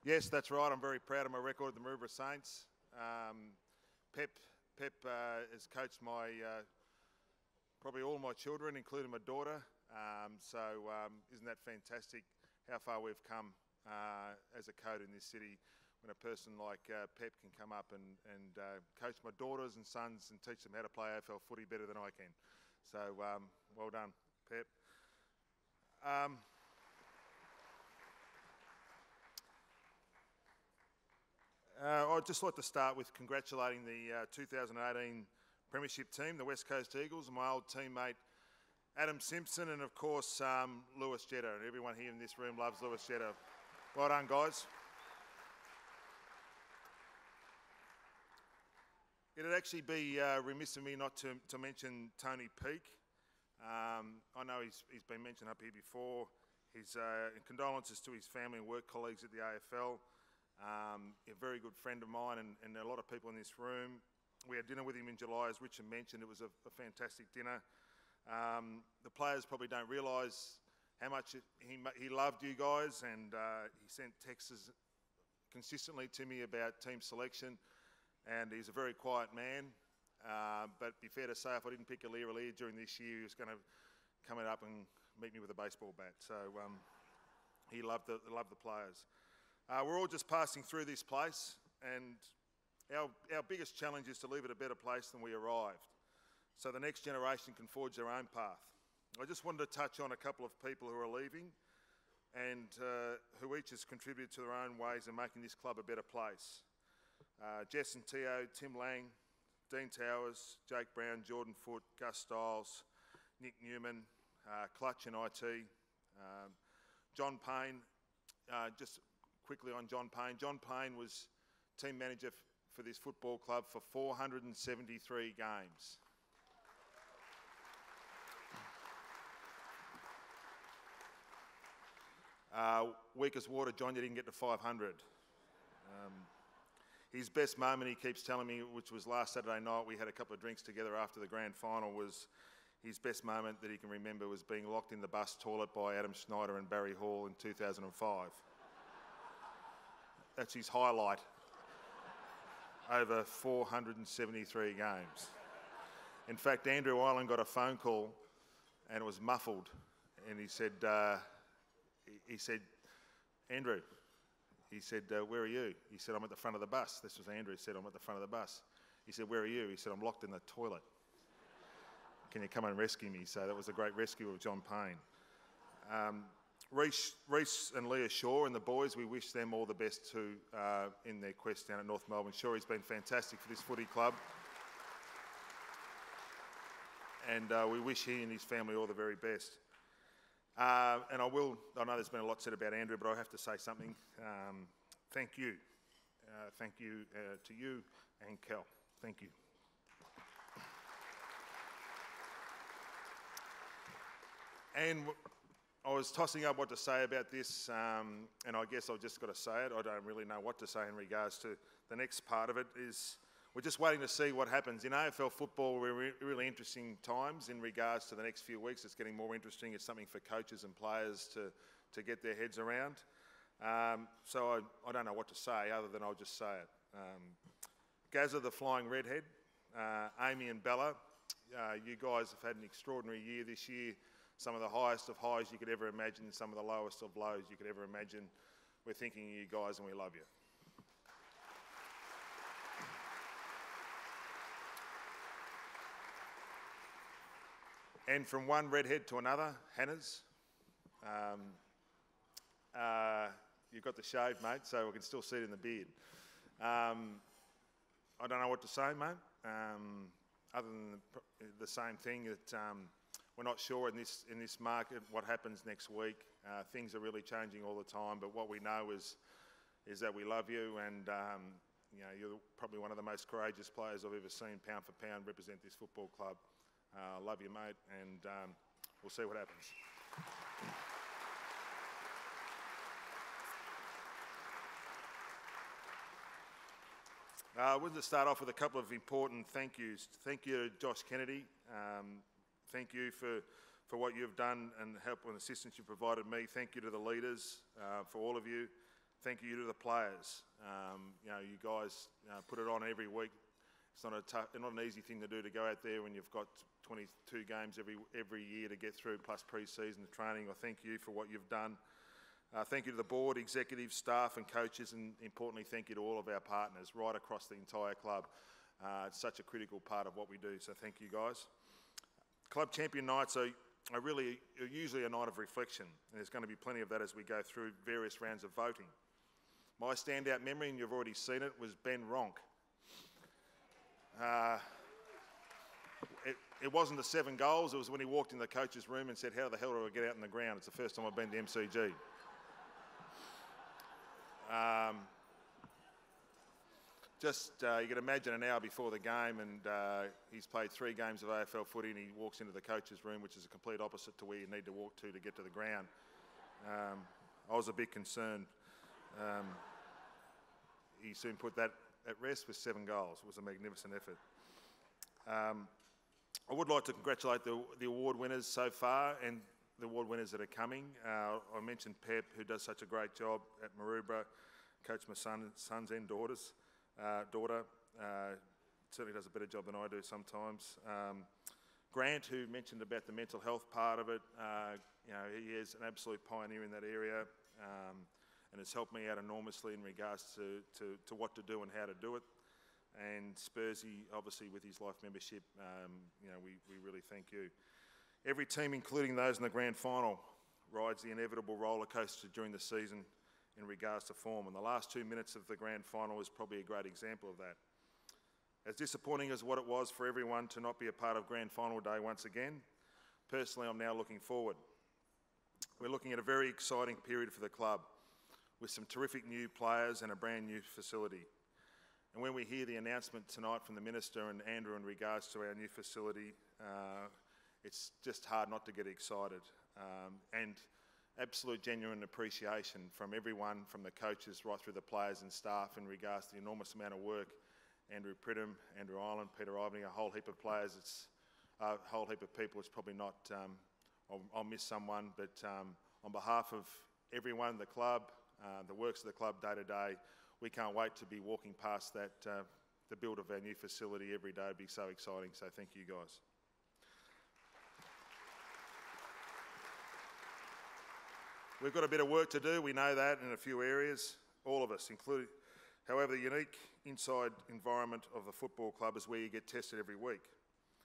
Yes, that's right. I'm very proud of my record at the Maroubra Saints. Pep has coached probably all my children, including my daughter. Isn't that fantastic how far we've come as a coach in this city when a person like Pep can come up and coach my daughters and sons and teach them how to play AFL footy better than I can. So well done, Pep. I'd just like to start with congratulating the 2018 Premiership team, the West Coast Eagles, and my old teammate Adam Simpson, and of course Lewis Jetta. Everyone here in this room loves Lewis Jetta. Well done, guys. It'd actually be remiss of me not to mention Tony Peake. I know he's been mentioned up here before. His condolences to his family and work colleagues at the AFL. A very good friend of mine and a lot of people in this room. We had dinner with him in July, as Richard mentioned. It was a fantastic dinner. The players probably don't realise how much he loved you guys, and he sent texts consistently to me about team selection, and he's a very quiet man. But it'd be fair to say if I didn't pick a ear during this year, he was going to come up and meet me with a baseball bat. So he loved the players. We're all just passing through this place, and our biggest challenge is to leave it a better place than we arrived, so the next generation can forge their own path. I just wanted to touch on a couple of people who are leaving and who each has contributed to their own ways in making this club a better place. Jess and Teo, Tim Lang, Dean Towers, Jake Brown, Jordan Foote, Gus Stiles, Nick Newman, Clutch and IT, John Payne. Just quickly on John Payne. John Payne was team manager for this football club for 473 games. Weak as water, John, you didn't get to 500. His best moment, he keeps telling me, which was last Saturday night, we had a couple of drinks together after the grand final, was his best moment that he can remember was being locked in the bus toilet by Adam Schneider and Barry Hall in 2005. That's his highlight over 473 games. In fact, Andrew Ireland got a phone call and it was muffled, and he said, Andrew, he said, where are you? He said, I'm at the front of the bus. This was Andrew. He said, I'm at the front of the bus. He said, where are you? He said, I'm locked in the toilet. Can you come and rescue me? So that was a great rescue of John Payne. Reece and Leah Shaw and the boys, we wish them all the best too in their quest down at North Melbourne. Shaw's been fantastic for this footy club. And we wish he and his family all the very best. I know there's been a lot said about Andrew, but I have to say something. Thank you. Thank you to you and Kel. Thank you. And I was tossing up what to say about this, and I guess I've just got to say it. I don't really know what to say in regards to the next part of it. We're just waiting to see what happens. In AFL football, we're really interesting times in regards to the next few weeks. It's getting more interesting. It's something for coaches and players to get their heads around. So I don't know what to say other than I'll just say it. Gazza, the Flying Redhead, Amy and Bella, you guys have had an extraordinary year this year. Some of the highest of highs you could ever imagine, some of the lowest of lows you could ever imagine. We're thinking of you guys and we love you. And from one redhead to another, Hannah's. You've got the shave, mate, so we can still see it in the beard. I don't know what to say, mate, other than the same thing that we're not sure in this market what happens next week. Things are really changing all the time, but what we know is that we love you, and you know, you're probably one of the most courageous players I've ever seen, pound for pound, represent this football club. Love you, mate, and we'll see what happens. I wanted to start off with a couple of important thank yous. Thank you to Josh Kennedy. Thank you for what you've done and help and assistance you've provided me. Thank you to the leaders, for all of you. thank you to the players. You know, you guys put it on every week. It's not an easy thing to do, to go out there when you've got 22 games every year to get through, plus pre-season training. I thank you for what you've done. Thank you to the board, executives, staff and coaches, and importantly thank you to all of our partners right across the entire club. It's such a critical part of what we do, so thank you guys. Club champion nights are usually a night of reflection, and there's going to be plenty of that as we go through various rounds of voting. My standout memory, and you've already seen it, was Ben Ronk. It wasn't the 7 goals, it was when he walked in the coach's room and said, "How the hell do I get out in the ground?" It's the first time I've been to MCG. You can imagine an hour before the game, and he's played 3 games of AFL footy, and he walks into the coach's room, which is a complete opposite to where you need to walk to get to the ground. I was a bit concerned. He soon put that at rest with 7 goals. It was a magnificent effort. I would like to congratulate the award winners so far and the award winners that are coming. I mentioned Pep, who does such a great job at Maroubra, coached my sons and daughters. Certainly does a better job than I do sometimes. Grant, who mentioned about the mental health part of it, you know, he is an absolute pioneer in that area, and has helped me out enormously in regards to what to do and how to do it. And Spursy, obviously with his life membership, you know, we really thank you. Every team, including those in the grand final, rides the inevitable roller coaster during the season in regards to form, and the last 2 minutes of the grand final is probably a great example of that. As disappointing as what it was for everyone to not be a part of grand final day once again, personally I'm now looking forward. We're looking at a very exciting period for the club, with some terrific new players and a brand new facility. And when we hear the announcement tonight from the Minister and Andrew in regards to our new facility, it's just hard not to get excited. And absolute genuine appreciation from everyone, from the coaches right through the players and staff, in regards to the enormous amount of work. Andrew Pridham, Andrew Ireland, Peter Ivany, a whole heap of players, it's a whole heap of people. It's probably not, I'll miss someone, but on behalf of everyone in the club, the works of the club day to day, we can't wait to be walking past that, the build of our new facility every day. It'd be so exciting, so thank you guys. We've got a bit of work to do, we know that, in a few areas, all of us, including. However, the unique inside environment of the football club is where you get tested every week.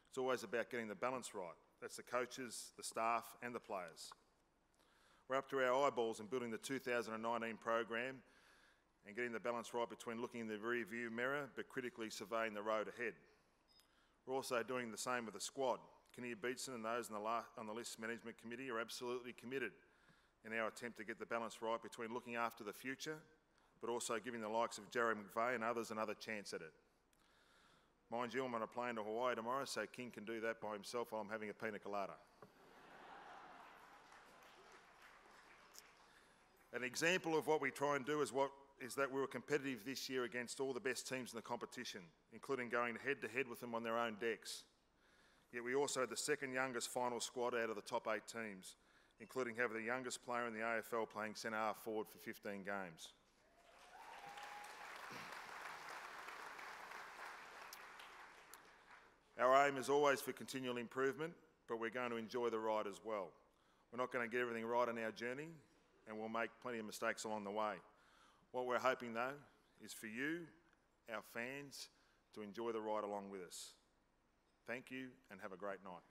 It's always about getting the balance right. That's the coaches, the staff and the players. We're up to our eyeballs in building the 2019 program and getting the balance right between looking in the rear view mirror but critically surveying the road ahead. We're also doing the same with the squad. Kinnear Beatson and those on the list management committee are absolutely committed in our attempt to get the balance right between looking after the future but also giving the likes of Jerry McVeigh and others another chance at it. Mind you, I'm on a plane to Hawaii tomorrow, so King can do that by himself while I'm having a pina colada. An example of what we try and do is that we were competitive this year against all the best teams in the competition, including going head-to-head with them on their own decks. Yet we also had the second youngest final squad out of the top 8 teams, including having the youngest player in the AFL playing centre-half forward for 15 games. Our aim is always for continual improvement, but we're going to enjoy the ride as well. We're not going to get everything right on our journey, and we'll make plenty of mistakes along the way. What we're hoping, though, is for you, our fans, to enjoy the ride along with us. Thank you, and have a great night.